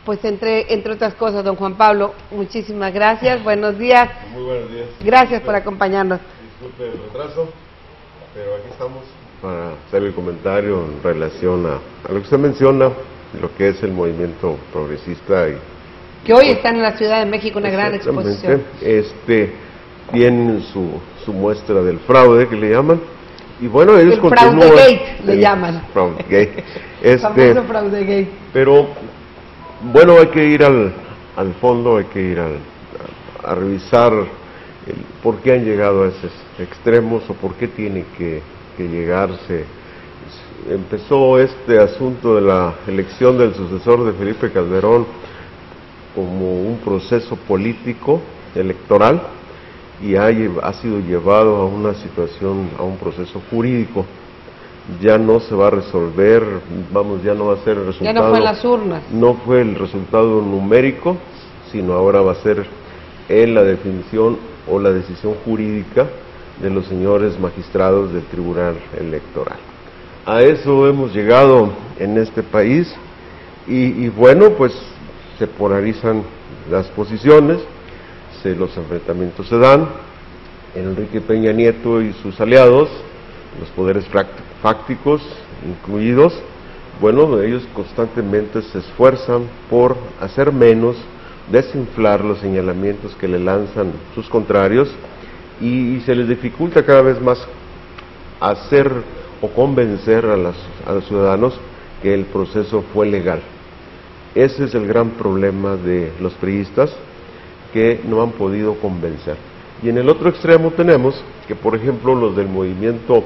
pues entre otras cosas, don Juan Pablo, muchísimas gracias, buenos días. Muy buenos días. Gracias por acompañarnos. Disculpe el retraso, pero aquí estamos para hacer el comentario en relación a lo que usted menciona, lo que es el movimiento progresista. Que hoy están en la Ciudad de México, una gran exposición. Tienen su muestra del fraude, que le llaman, y bueno, ellos el continúan. Fraudegate le llaman. Fraudegate. Famoso Fraudegate. Pero bueno, hay que ir al fondo, hay que ir a revisar por qué han llegado a esos extremos o por qué tiene que llegarse. Empezó este asunto de la elección del sucesor de Felipe Calderón como un proceso político electoral y ha sido llevado a una situación, a un proceso jurídico. Ya no se va a resolver, ya no va a ser el resultado. Ya no fue en las urnas. No fue el resultado numérico, sino ahora va a ser en la definición o la decisión jurídica de los señores magistrados del Tribunal Electoral. A eso hemos llegado en este país y bueno, pues se polarizan las posiciones, los enfrentamientos se dan. Enrique Peña Nieto y sus aliados, los poderes fácticos incluidos, bueno, ellos constantemente se esfuerzan por hacer menos, desinflar los señalamientos que le lanzan sus contrarios y se les dificulta cada vez más hacer o convencer a los ciudadanos que el proceso fue legal. Ese es el gran problema de los priistas, que no han podido convencer. Y en el otro extremo tenemos que, por ejemplo, los del movimiento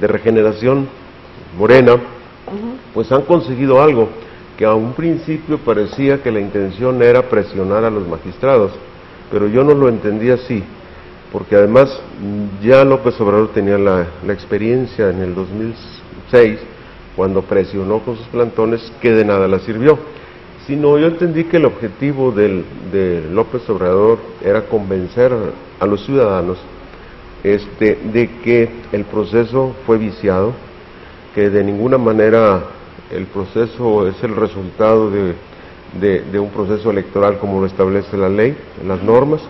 de regeneración Morena, pues han conseguido algo que a un principio parecía que la intención era presionar a los magistrados, pero yo no lo entendí así, porque además ya López Obrador tenía la experiencia en el 2006, cuando presionó con sus plantones, que de nada le sirvió. Sino yo entendí que el objetivo de López Obrador era convencer a los ciudadanos de que el proceso fue viciado, que de ninguna manera el proceso es el resultado de un proceso electoral como lo establece la ley, las normas,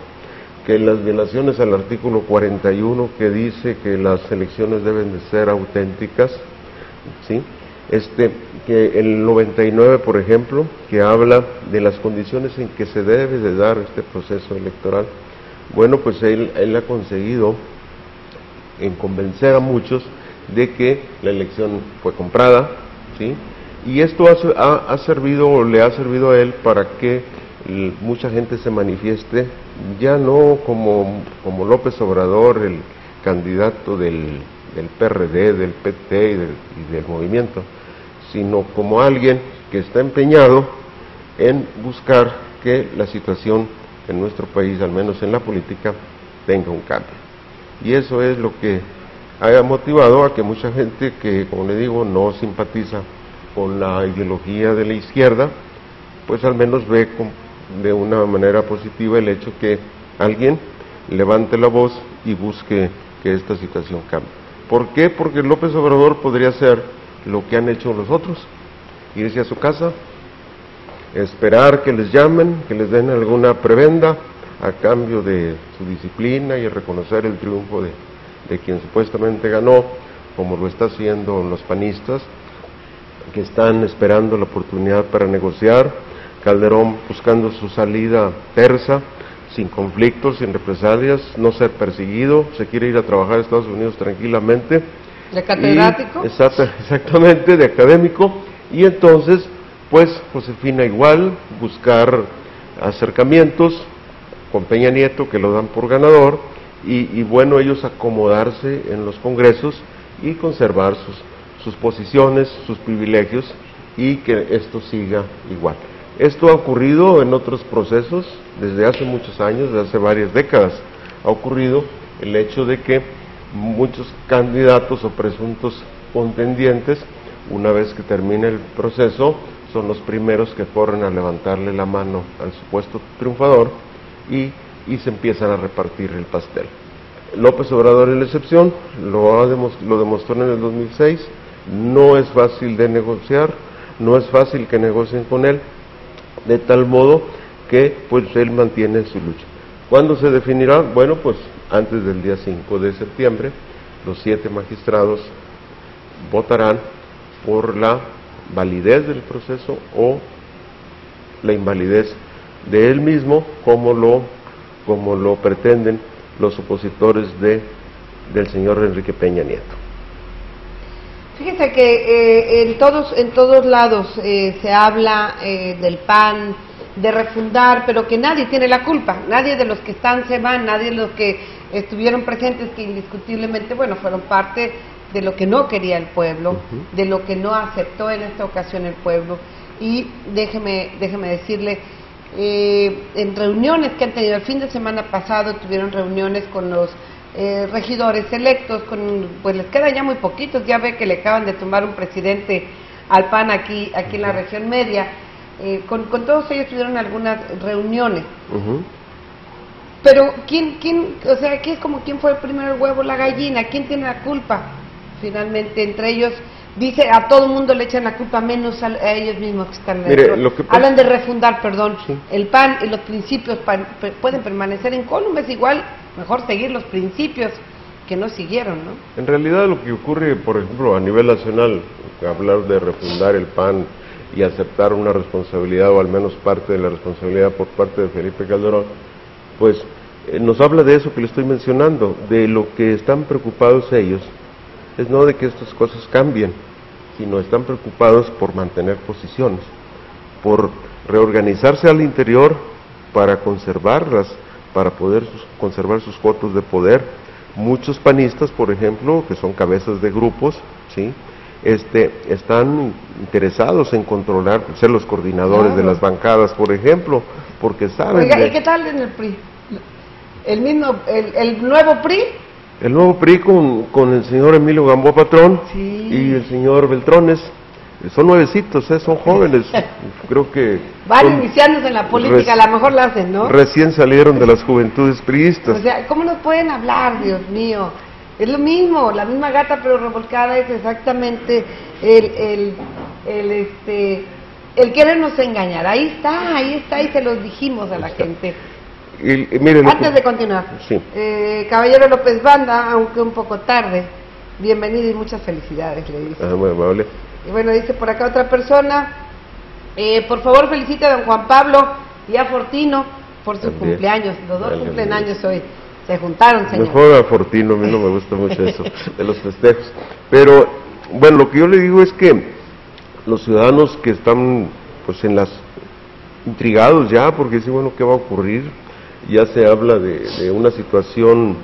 que las violaciones al artículo 41 que dice que las elecciones deben de ser auténticas, ¿sí? Que el 99, por ejemplo, que habla de las condiciones en que se debe de dar este proceso electoral, bueno, pues él ha conseguido en convencer a muchos de que la elección fue comprada, ¿sí? Y esto ha servido, o le ha servido a él para que mucha gente se manifieste, ya no como López Obrador, el candidato del PRD, del PT y del movimiento, sino como alguien que está empeñado en buscar que la situación en nuestro país, al menos en la política, tenga un cambio. Y eso es lo que ha motivado a que mucha gente que, como le digo, no simpatiza con la ideología de la izquierda, pues al menos ve de una manera positiva el hecho que alguien levante la voz y busque que esta situación cambie. ¿Por qué? Porque López Obrador podría hacer lo que han hecho los otros, irse a su casa, esperar que les llamen, que les den alguna prebenda a cambio de su disciplina y reconocer el triunfo de quien supuestamente ganó, como lo está haciendo los panistas, que están esperando la oportunidad para negociar, Calderón buscando su salida tersa, sin conflictos, sin represalias, no ser perseguido, se quiere ir a trabajar a Estados Unidos tranquilamente. ¿De catedrático? Exactamente, de académico, y entonces, pues, Josefina igual, buscar acercamientos con Peña Nieto, que lo dan por ganador, y bueno, ellos acomodarse en los congresos y conservar sus posiciones, sus privilegios, y que esto siga igual. Esto ha ocurrido en otros procesos desde hace muchos años, desde hace varias décadas. Ha ocurrido el hecho de que muchos candidatos o presuntos contendientes, una vez que termine el proceso, son los primeros que corren a levantarle la mano al supuesto triunfador y se empiezan a repartir el pastel. López Obrador es la excepción, lo demostró en el 2006, no es fácil de negociar, no es fácil que negocien con él, de tal modo que pues él mantiene su lucha. ¿Cuándo se definirá? Bueno, pues antes del día 5 de septiembre, los 7 magistrados votarán por la validez del proceso o la invalidez de él mismo, como lo pretenden los opositores del señor Enrique Peña Nieto. Fíjese que en todos lados se habla del PAN, de refundar, pero que nadie tiene la culpa, nadie de los que están se van, nadie de los que estuvieron presentes, que indiscutiblemente, bueno, fueron parte de lo que no quería el pueblo, de lo que no aceptó en esta ocasión el pueblo. Y déjeme decirle, en reuniones que han tenido el fin de semana pasado, tuvieron reuniones con los regidores electos, pues les queda ya muy poquitos, ya ve que le acaban de tumbar un presidente al PAN aquí en la región media. Con todos ellos tuvieron algunas reuniones. Pero o sea, aquí es como quién fue primero el huevo o la gallina, quién tiene la culpa. Finalmente, entre ellos, dice, a todo el mundo le echan la culpa, menos a ellos mismos que están dentro. Hablan de refundar, sí. El PAN y los principios pueden permanecer incólumes, igual, mejor seguir los principios que no siguieron, ¿no? En realidad lo que ocurre, por ejemplo, a nivel nacional, hablar de refundar el PAN y aceptar una responsabilidad, o al menos parte de la responsabilidad por parte de Felipe Calderón, pues nos habla de eso que le estoy mencionando, de lo que están preocupados ellos, es no de que estas cosas cambien, sino están preocupados por mantener posiciones, por reorganizarse al interior para conservarlas, para poder conservar sus cuotas de poder. Muchos panistas, por ejemplo, que son cabezas de grupos, ¿sí?, están interesados en controlar, ser los coordinadores de las bancadas, por ejemplo, porque saben... Oiga, ¿y qué tal en el PRI? ¿El nuevo PRI? El nuevo PRI con el señor Emilio Gamboa Patrón, sí, y el señor Beltrones, son nuevecitos, son jóvenes, creo que... Van iniciándose en la política, a lo mejor la hacen, ¿no? Recién salieron de las juventudes priistas. O sea, ¿cómo nos pueden hablar, Dios mío? Es lo mismo, la misma gata pero revolcada, es exactamente el querernos engañar. Ahí está, y se los dijimos a la gente. Mire, antes de continuar, sí. Caballero López Banda, aunque un poco tarde, bienvenido y muchas felicidades, le dice. Muy amable. Y bueno, dice por acá otra persona, por favor felicite a don Juan Pablo y a Fortino por su cumpleaños. Los dos cumplen años hoy. Se juntaron, señor. Mejor a Fortino, a mí no me gusta mucho eso de los festejos. Pero, bueno, lo que yo le digo es que los ciudadanos que están, pues, intrigados ya, porque dicen, bueno, ¿qué va a ocurrir? Ya se habla de una situación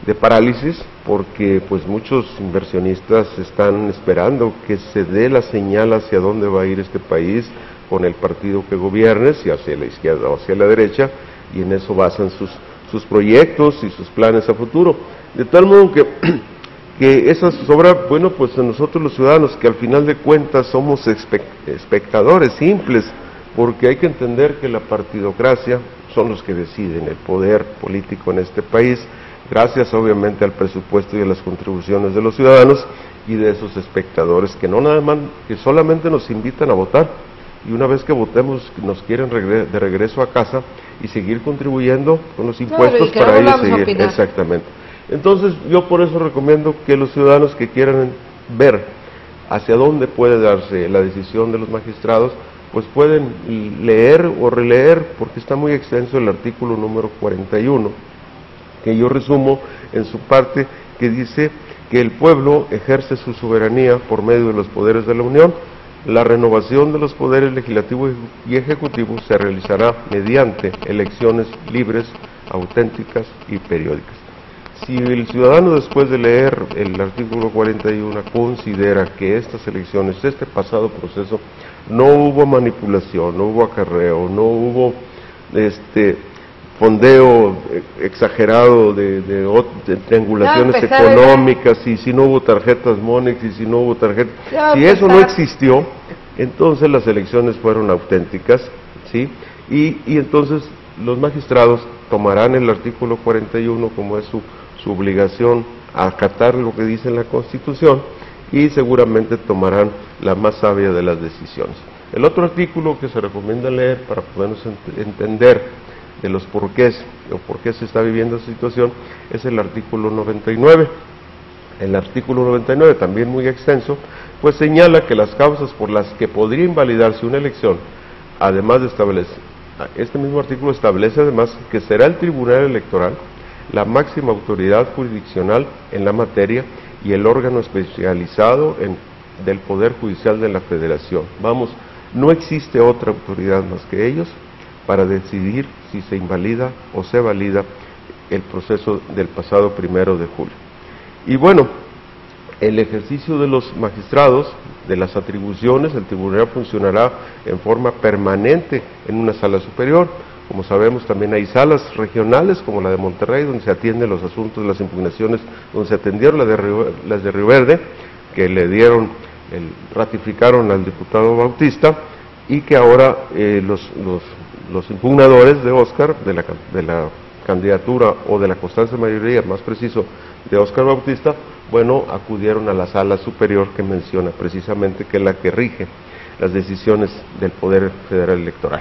de parálisis, porque, pues, muchos inversionistas están esperando que se dé la señal hacia dónde va a ir este país con el partido que gobierne, si hacia la izquierda o hacia la derecha, y en eso basan sus proyectos y sus planes a futuro, de tal modo que esa sobra, bueno, pues a nosotros los ciudadanos, que al final de cuentas somos espectadores simples, porque hay que entender que la partidocracia son los que deciden el poder político en este país, gracias obviamente al presupuesto y a las contribuciones de los ciudadanos y de esos espectadores que no nada más, que solamente nos invitan a votar, y una vez que votemos nos quieren de regreso a casa y seguir contribuyendo con los impuestos para ellos seguir. Exactamente. Entonces yo por eso recomiendo que los ciudadanos que quieran ver hacia dónde puede darse la decisión de los magistrados, pues pueden leer o releer, porque está muy extenso el artículo número 41, que yo resumo en su parte, que dice que el pueblo ejerce su soberanía por medio de los poderes de la Unión. La renovación de los poderes legislativo y ejecutivo se realizará mediante elecciones libres, auténticas y periódicas. Si el ciudadano, después de leer el artículo 41, considera que estas elecciones, este pasado proceso, no hubo manipulación, no hubo acarreo, no hubo fondeo exagerado de triangulaciones económicas, y si no hubo tarjetas Monex, y si no hubo tarjetas, si eso no existió, entonces las elecciones fueron auténticas, ¿sí? Y entonces los magistrados tomarán el artículo 41 como es su obligación, a acatar lo que dice la Constitución, y seguramente tomarán la más sabia de las decisiones. El otro artículo que se recomienda leer para podernos entender de los porqués o por qué se está viviendo esta situación es el artículo 99. El artículo 99, también muy extenso, pues señala que las causas por las que podría invalidarse una elección, además de establecer, este mismo artículo establece además que será el Tribunal Electoral la máxima autoridad jurisdiccional en la materia y el órgano especializado del Poder Judicial de la Federación. Vamos, no existe otra autoridad más que ellos para decidir si se invalida o se valida el proceso del pasado 1 de julio. Y bueno, el ejercicio de los magistrados, de las atribuciones, el tribunal funcionará en forma permanente en una sala superior. Como sabemos, también hay salas regionales, como la de Monterrey, donde se atienden los asuntos de las impugnaciones, donde se atendieron las de Río Verde, que ratificaron al diputado Bautista, y que ahora los impugnadores de Óscar, de la candidatura o de la constancia de mayoría, más preciso, de Óscar Bautista, bueno, acudieron a la sala superior que menciona precisamente, que es la que rige las decisiones del Poder Federal Electoral.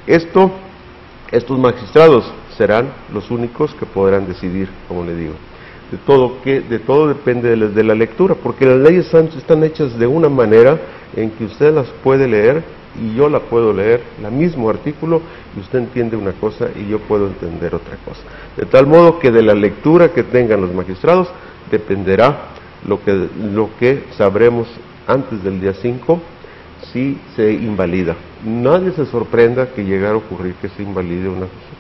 Estos magistrados serán los únicos que podrán decidir, como le digo. De todo depende de la lectura, porque las leyes están hechas de una manera en que usted las puede leer y yo la puedo leer, el mismo artículo, y usted entiende una cosa y yo puedo entender otra cosa. De tal modo que de la lectura que tengan los magistrados dependerá lo que sabremos antes del día 5, si se invalida. Nadie se sorprenda que llegara a ocurrir que se invalide una cosa.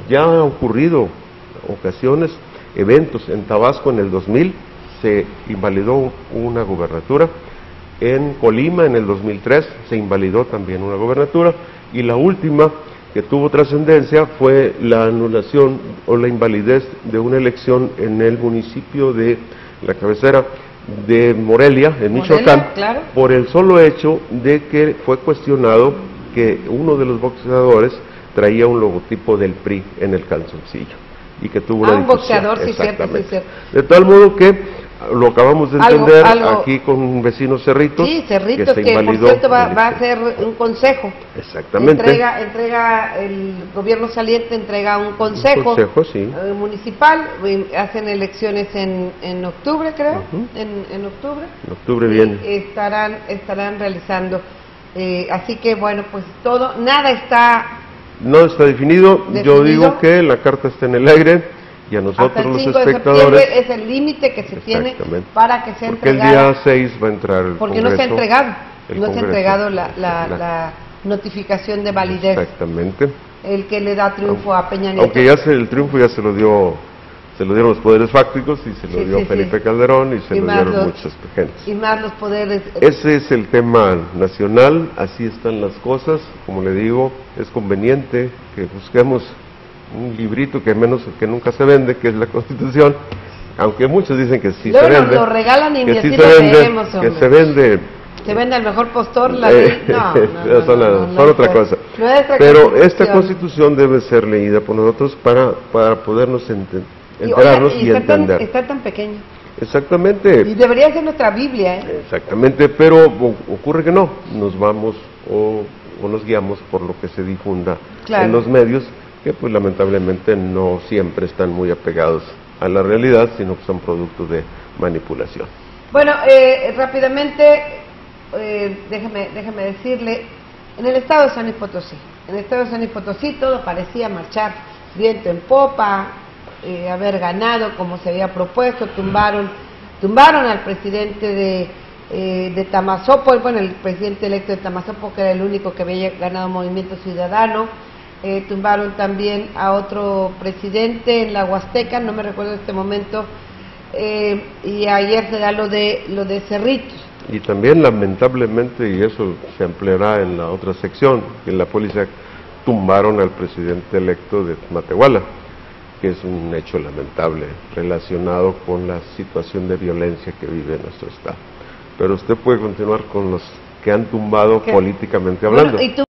Ya ha ocurrido ocasiones, eventos. En Tabasco en el 2000 se invalidó una gubernatura, en Colima en el 2003 se invalidó también una gubernatura, y la última que tuvo trascendencia fue la anulación o la invalidez de una elección en el municipio de la cabecera de Morelia, en Michoacán, claro, por el solo hecho de que fue cuestionado que uno de los boxeadores traía un logotipo del PRI en el calzoncillo y que tuvo una un boxeador, sí, cierto, sí, cierto. De tal modo que lo acabamos de entender aquí con un vecino Cerritos. Sí, Cerritos, que por cierto va a hacer un consejo. Exactamente. Entrega el gobierno saliente, entrega un consejo, sí, municipal. Hacen elecciones en octubre, creo. En octubre. En octubre viene. Estarán realizando. Así que bueno, pues nada no está definido. Yo digo que la carta está en el aire. Y a nosotros los espectadores es el límite que se tiene para que sea entregado. Porque el día 6 va a entrar el porque Congreso, no se ha entregado, la notificación de validez. Exactamente. El que le da triunfo a Peña Nieto. Aunque el triunfo ya se lo dieron los poderes fácticos, y se lo dio Felipe Calderón, y se lo dieron muchas gentes. Y más los poderes. Ese es el tema nacional, así están las cosas. Como le digo, es conveniente que busquemos un librito que nunca se vende, que es la Constitución, aunque muchos dicen que sí se vende. Lo regalan y ni así lo leemos, hombre. Que se vende. Se vende al mejor postor, son otra cosa. Pero esta Constitución debe ser leída por nosotros para podernos enterarnos y entender. Está tan pequeña. Exactamente. Y debería ser nuestra Biblia, ¿eh? Exactamente, pero ocurre que no. Nos vamos o nos guiamos por lo que se difunda en los medios, que pues lamentablemente no siempre están muy apegados a la realidad, sino que son productos de manipulación. Bueno, rápidamente, déjeme decirle, en el estado de San Luis Potosí, todo parecía marchar viento en popa, haber ganado como se había propuesto. Tumbaron al presidente de Tamazopo, bueno, el presidente electo de Tamazopo, que era el único que había ganado Movimiento Ciudadano. Tumbaron también a otro presidente en la Huasteca, no me recuerdo en este momento, y ayer se da lo de Cerritos. Y también lamentablemente, y eso se ampliará en la otra sección, que en la policía tumbaron al presidente electo de Matehuala, que es un hecho lamentable relacionado con la situación de violencia que vive nuestro estado. Pero usted puede continuar con los que han tumbado políticamente hablando. Bueno,